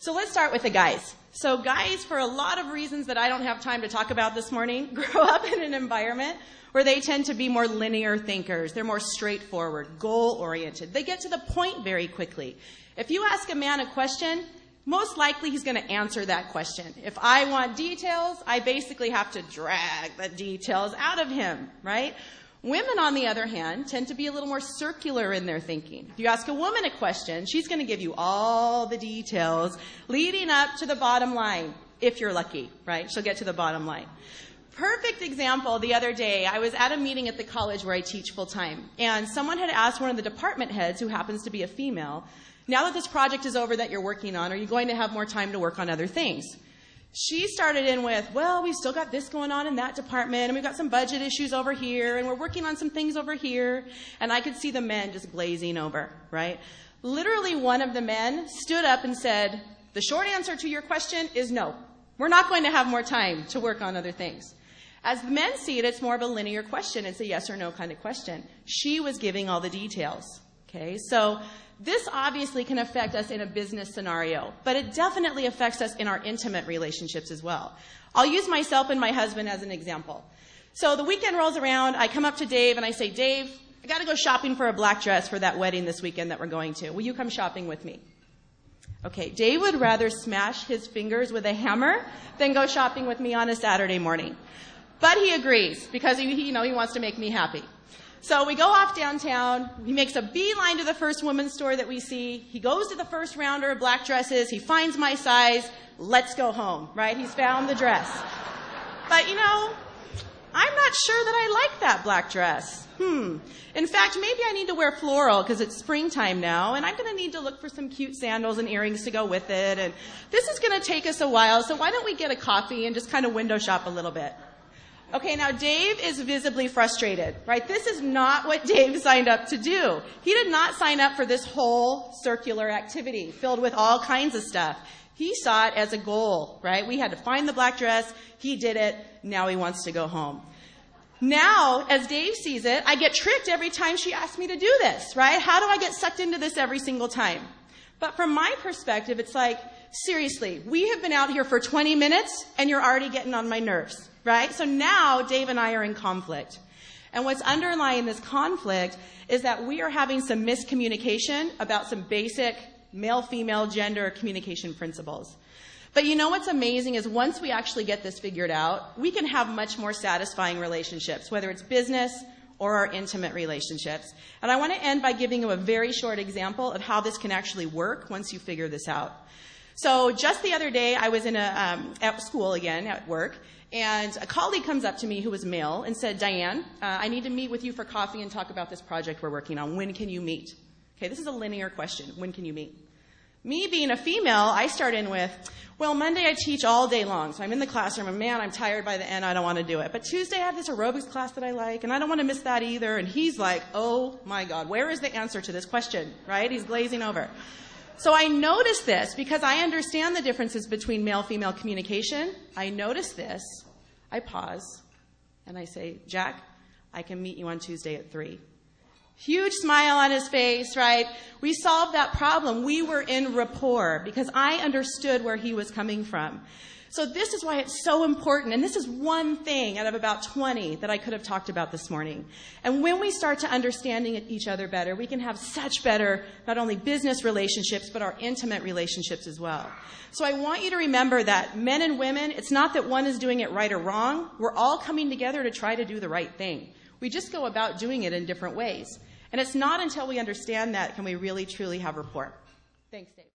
So let's start with the guys. So guys, for a lot of reasons that I don't have time to talk about this morning, grow up in an environment where they tend to be more linear thinkers. They're more straightforward, goal-oriented. They get to the point very quickly. If you ask a man a question, most likely he's going to answer that question. If I want details, I basically have to drag the details out of him, right? Women, on the other hand, tend to be a little more circular in their thinking. If you ask a woman a question, she's going to give you all the details leading up to the bottom line, if you're lucky, right? She'll get to the bottom line. Perfect example, the other day, I was at a meeting at the college where I teach full-time, and someone had asked one of the department heads, who happens to be a female, now that this project is over that you're working on, are you going to have more time to work on other things? She started in with, well, we've still got this going on in that department, and we've got some budget issues over here, and we're working on some things over here. And I could see the men just glazing over, right? Literally, one of the men stood up and said, the short answer to your question is no. We're not going to have more time to work on other things. As the men see it, it's more of a linear question. It's a yes or no kind of question. She was giving all the details, okay? So this obviously can affect us in a business scenario, but it definitely affects us in our intimate relationships as well. I'll use myself and my husband as an example. So the weekend rolls around, I come up to Dave and I say, Dave, I got to go shopping for a black dress for that wedding this weekend that we're going to. Will you come shopping with me? Okay, Dave would rather smash his fingers with a hammer than go shopping with me on a Saturday morning. But he agrees because he wants to make me happy. So we go off downtown. He makes a beeline to the first women's store that we see. He goes to the first rounder of black dresses. He finds my size. Let's go home, right? He's found the dress. But, I'm not sure that I like that black dress. In fact, maybe I need to wear floral because it's springtime now, and I'm going to need to look for some cute sandals and earrings to go with it. And this is going to take us a while, so why don't we get a coffee and just kind of window shop a little bit? Okay, now Dave is visibly frustrated, right? This is not what Dave signed up to do. He did not sign up for this whole circular activity filled with all kinds of stuff. He saw it as a goal, right? We had to find the black dress. He did it. Now he wants to go home. Now, as Dave sees it, I get tricked every time she asks me to do this, right? How do I get sucked into this every single time? But from my perspective, it's like, seriously, we have been out here for 20 minutes and you're already getting on my nerves, right? So now Dave and I are in conflict. And what's underlying this conflict is that we are having some miscommunication about some basic male-female gender communication principles. But what's amazing is once we actually get this figured out, we can have much more satisfying relationships, whether it's business or our intimate relationships. And I want to end by giving you a very short example of how this can actually work once you figure this out. So just the other day, I was at school again, at work, and a colleague comes up to me who was male and said, Diane, I need to meet with you for coffee and talk about this project we're working on. When can you meet? Okay, this is a linear question. When can you meet? Me being a female, I start in with, well, Monday I teach all day long, so I'm in the classroom, and man, I'm tired by the end, I don't want to do it. But Tuesday I have this aerobics class that I like, and I don't want to miss that either. And he's like, oh my God, where is the answer to this question, right? He's glazing over. So I notice this because I understand the differences between male-female communication. I notice this, I pause, and I say, Jack, I can meet you on Tuesday at 3. Huge smile on his face, right? We solved that problem. We were in rapport because I understood where he was coming from. So this is why it's so important. And this is one thing out of about 20 that I could have talked about this morning. And when we start to understanding each other better, we can have such better, not only business relationships, but our intimate relationships as well. So I want you to remember that men and women, it's not that one is doing it right or wrong. We're all coming together to try to do the right thing. We just go about doing it in different ways. And it's not until we understand that can we really, truly have rapport. Thanks, Dave.